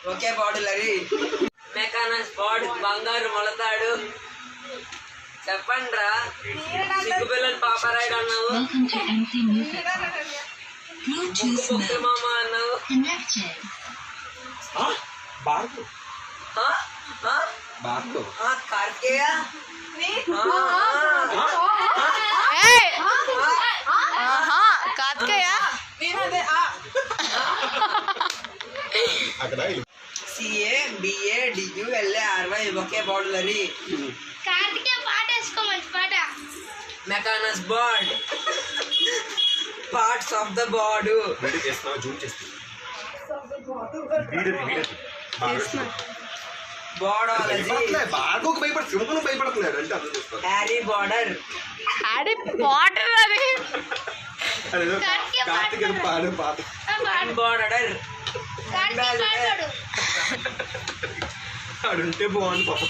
ఒకే బాడులరి. మెకానస్ bad బంగారు మొలతాడు. చెప్పండి రా, సిగ్గుపిల్లలు పాపరాయుడు అన్నావు, ముక్కు మామ అన్నావు. కార్తికేయ సిఏ బిఏ డియుఎల్ఏఆర్వై ఒకే బాడులరి. కార్తికేయ పాట వేసుకో, మంచి పాట. మెకానస్ బాడ్ parts of the body. Harry border. Harry Potter అది. బార్డర్ అడుంటే బాగుంది పాప.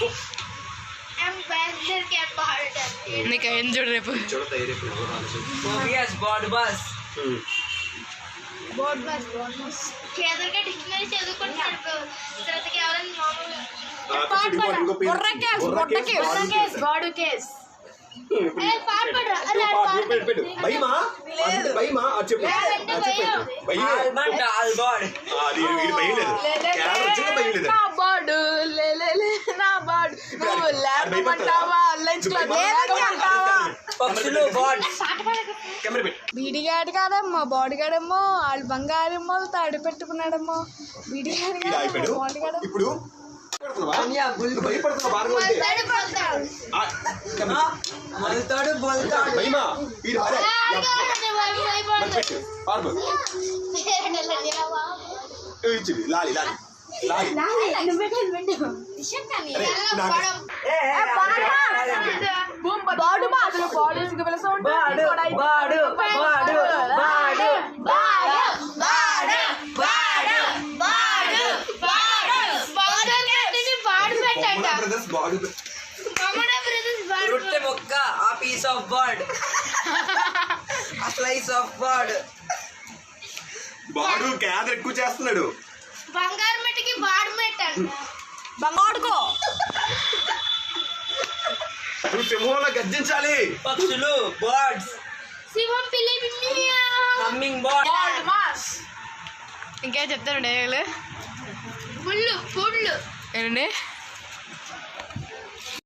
నీకు ఏం చూడు రేపు. Bad bus. బీడిగాడు కాదమ్మా, బాడీగాడేమో వాళ్ళు బంగారమ్మో తాడు పెట్టుకున్నాడమ్మో. బీడిగాడు ఇప్పుడు మొలతాడు బొలతాడు. లాలి లాలి మొక్క ఆ పీస్ ఆఫ్ బర్డ్, ఆ స్లైస్ ఆఫ్ బర్డ్. బాడు క్యాద్ ఎక్కువ చేస్తున్నాడు. బంగారు మెట్టకి బాడు మెట్టాడు. బంగాడుకో నువ్వు సింహంలో గర్జించాలి. పక్షులు బర్డ్స్. సింహం పిల్లి హమ్మింగ్ బర్డ్. ఇంకేం చెప్తారు డైలాగులు? పుళ్ళు పుళ్ళు ఏంటండి?